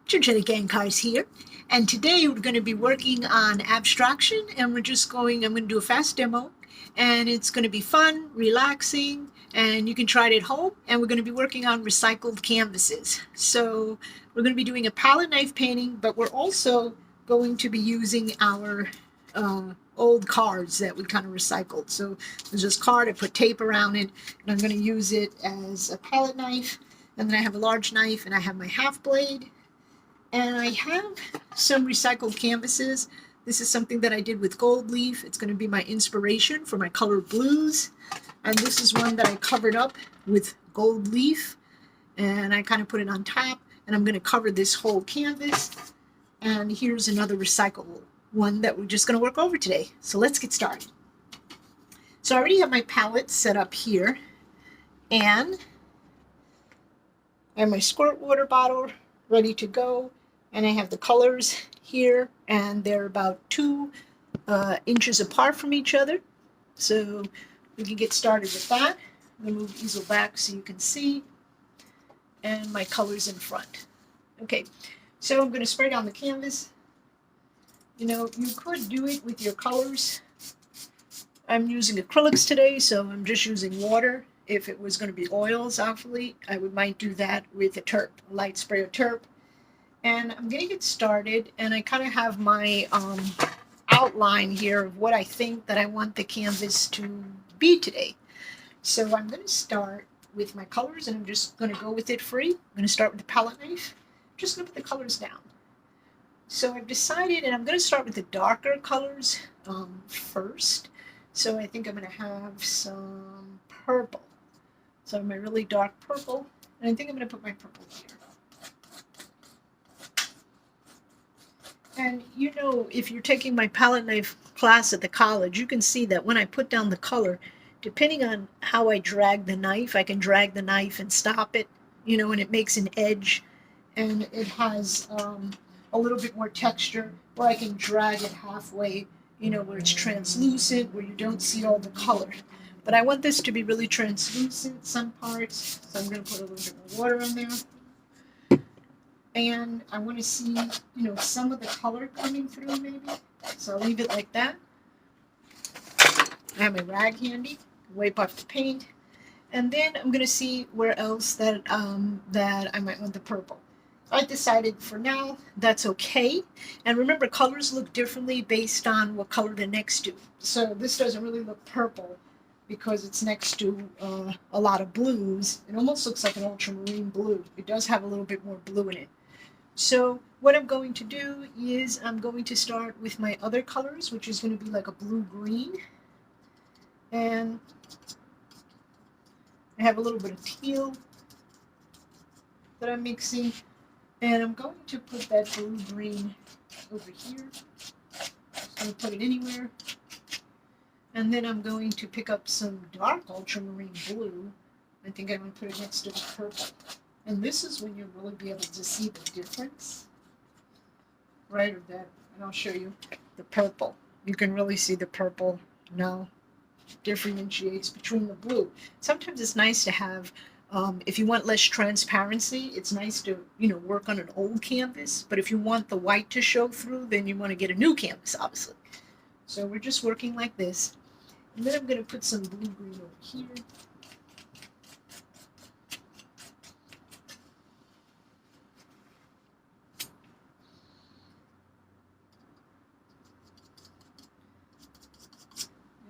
Jenny Gankars here, and today we're going to be working on abstraction, and I'm going to do a fast demo, and it's going to be fun, relaxing, and you can try it at home, and we're going to be working on recycled canvases. So we're going to be doing a palette knife painting, but we're also going to be using our old cards that we kind of recycled. So there's this card, I put tape around it, and I'm going to use it as a palette knife, and then I have a large knife, and I have my half blade. And I have some recycled canvases. This is something that I did with gold leaf. It's going to be my inspiration for my colored blues. And this is one that I covered up with gold leaf. And I kind of put it on top. And I'm going to cover this whole canvas. And here's another recyclable one that we're just going to work over today. So let's get started. So I already have my palette set up here. And I have my squirt water bottle ready to go. And I have the colors here, and they're about 2 inches apart from each other. So we can get started with that. I'm going to move the easel back so you can see. And my colors in front. Okay, so I'm going to spray down the canvas. You know, you could do it with your colors. I'm using acrylics today, so I'm just using water. If it was going to be oils, obviously, I might do that with a terp, a light spray of terp. And I'm going to get started, and I kind of have my outline here of what I think that I want the canvas to be today. So I'm going to start with my colors, and I'm just going to go with it free. I'm going to start with the palette knife. I'm just going to put the colors down. So I've decided, and I'm going to start with the darker colors first. So I think I'm going to have some purple. So I have my really dark purple, and I think I'm going to put my purple here. And you know, if you're taking my palette knife class at the college, you can see that when I put down the color, depending on how I drag the knife, I can drag the knife and stop it, you know, and it makes an edge, and it has a little bit more texture, or I can drag it halfway, you know, where it's translucent, where you don't see all the color. But I want this to be really translucent, some parts, so I'm going to put a little bit more water in there. And I want to see, you know, some of the color coming through maybe. So I'll leave it like that. I have my rag handy, wipe off the paint. And then I'm going to see where else that I might want the purple. I decided for now that's okay. And remember, colors look differently based on what color they're next to. So this doesn't really look purple because it's next to a lot of blues. It almost looks like an ultramarine blue. It does have a little bit more blue in it. So what I'm going to do is I'm going to start with my other colors, which is going to be like a blue-green. And I have a little bit of teal that I'm mixing. And I'm going to put that blue-green over here. I'm going to put it anywhere. And then I'm going to pick up some dark ultramarine blue. I think I'm going to put it next to the purple. And this is when you'll really be able to see the difference, right? Or that, and I'll show you the purple. You can really see the purple now differentiates between the blue. Sometimes it's nice to have, if you want less transparency, it's nice to, you know, work on an old canvas. But if you want the white to show through, then you want to get a new canvas, obviously. So we're just working like this. And then I'm going to put some blue-green over here.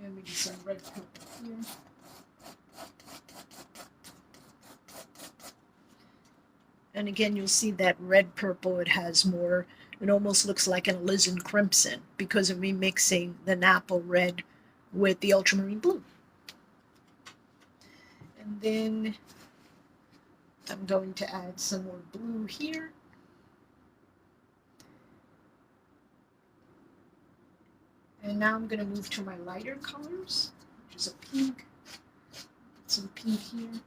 And maybe some red purple here. And again, you'll see that red purple, it has more, it almost looks like an alizarin crimson because of me mixing the Napple red with the ultramarine blue. And then I'm going to add some more blue here. And now I'm going to move to my lighter colors, which is a pink. Put some pink here.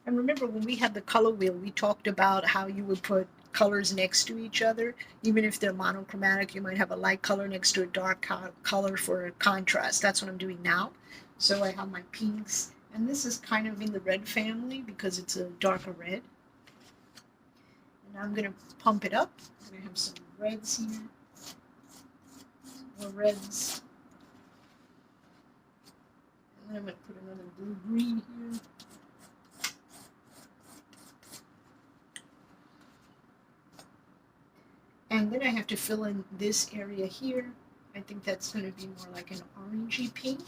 And remember, when we had the color wheel, we talked about how you would put colors next to each other. Even if they're monochromatic, you might have a light color next to a dark color for contrast. That's what I'm doing now. So I have my pinks, and this is kind of in the red family because it's a darker red. And I'm going to pump it up. I'm going to have some reds here, more reds. And then I'm going to put another blue-green here. And then I have to fill in this area here. I think that's going to be more like an orangey pink.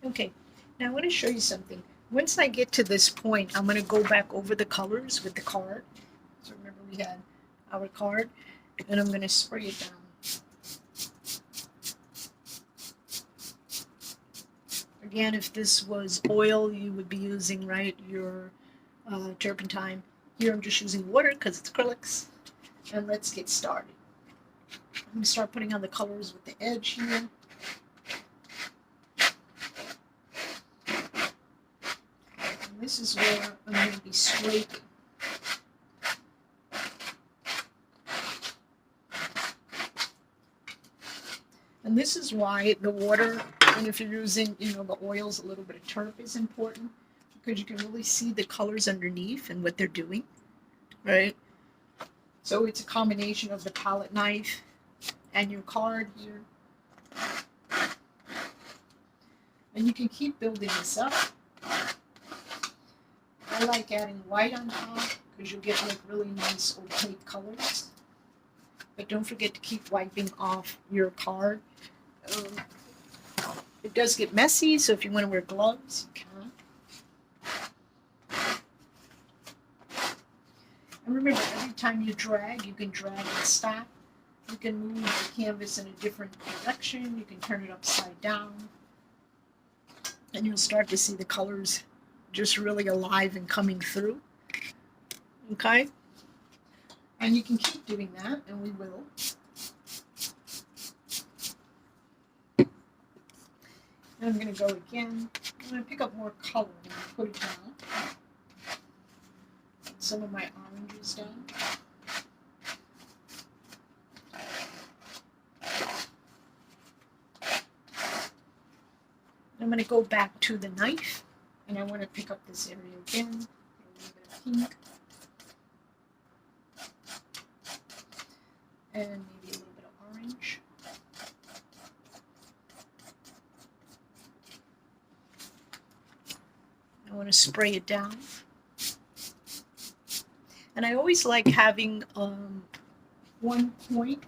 Okay, now I want to show you something. Once I get to this point, I'm going to go back over the colors with the card. So remember we had our card, and I'm going to spray it down. Again, if this was oil, you would be using, right, your turpentine. Here I'm just using water because it's acrylics. And let's get started. I'm going to start putting on the colors with the edge here. And this is where I'm going to be scraping. And this is why the water, and if you're using, the oils, a little bit of turp is important, because you can really see the colors underneath and what they're doing, right? So it's a combination of the palette knife and your card here. And you can keep building this up. I like adding white on top because you'll get like really nice opaque colors. But don't forget to keep wiping off your card. It does get messy, so if you want to wear gloves, you can. And remember, every time you drag, you can drag and stop. You can move the canvas in a different direction. You can turn it upside down. And you'll start to see the colors just really alive and coming through. Okay? And you can keep doing that, and we will. And I'm going to go again. I'm going to pick up more color and put it down. Put some of my oranges down. I'm going to go back to the knife, and I want to pick up this area again. A little bit of pink. And maybe a little bit of orange. I want to spray it down. And I always like having one point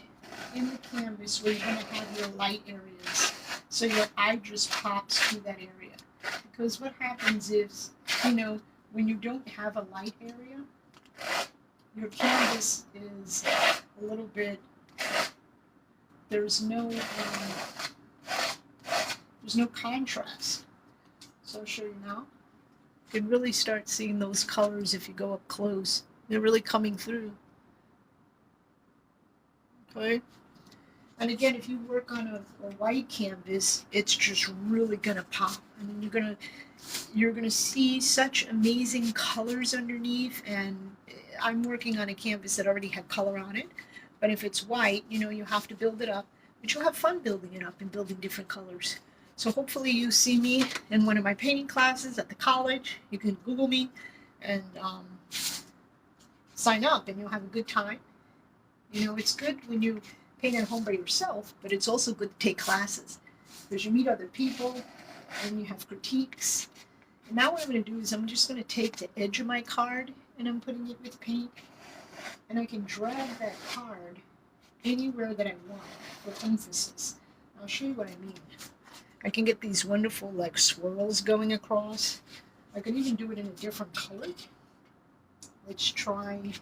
in the canvas where you're going to have your light areas, so your eye just pops to that area. Because what happens is, when you don't have a light area, your canvas is a little bit, there's no contrast. So I'll show you now. You can really start seeing those colors if you go up close. They're really coming through. Okay? And again, if you work on a white canvas, it's just really gonna pop. I mean, you're gonna see such amazing colors underneath. And I'm working on a canvas that already had color on it. But if it's white, you have to build it up. But you'll have fun building it up and building different colors. So hopefully you see me in one of my painting classes at the college. You can Google me and sign up, and you'll have a good time. It's good when you paint at home by yourself, but it's also good to take classes because you meet other people and you have critiques. And now what I'm going to do is I'm just going to take the edge of my card and I'm putting it with paint, and I can drag that card anywhere that I want for emphasis. I'll show you what I mean. I can get these wonderful like swirls going across. I can even do it in a different color. Let's try my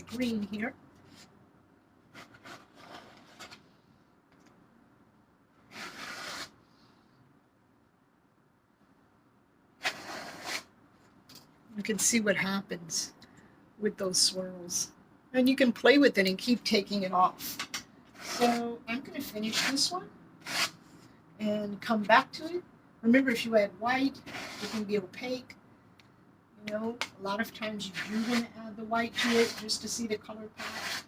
green here. You can see what happens with those swirls. And you can play with it and keep taking it off. So I'm going to finish this one and come back to it. Remember, if you add white, it can be opaque. You know, a lot of times you do want to add the white to it just to see the color palette.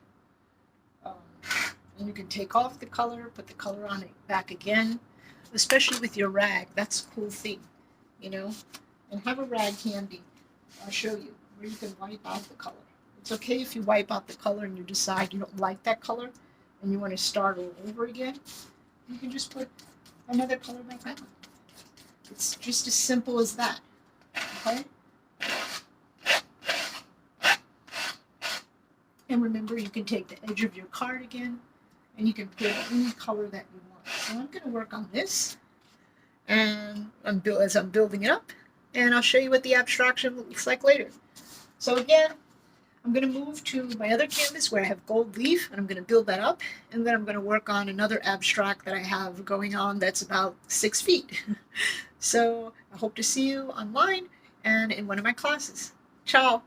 And you can take off the color, put the color on it back again, especially with your rag. That's a cool thing, you know. And have a rag handy. I'll show you where you can wipe out the color. It's okay if you wipe out the color and you decide you don't like that color and you want to start all over again. You can just put another color back on. It's just as simple as that. Okay? And remember, you can take the edge of your card again and you can put any color that you want. So I'm going to work on this, and as I'm building it up, and I'll show you what the abstraction looks like later. So again, I'm going to move to my other canvas where I have gold leaf, and I'm going to build that up, and then I'm going to work on another abstract that I have going on that's about 6 feet. So I hope to see you online and in one of my classes. Ciao!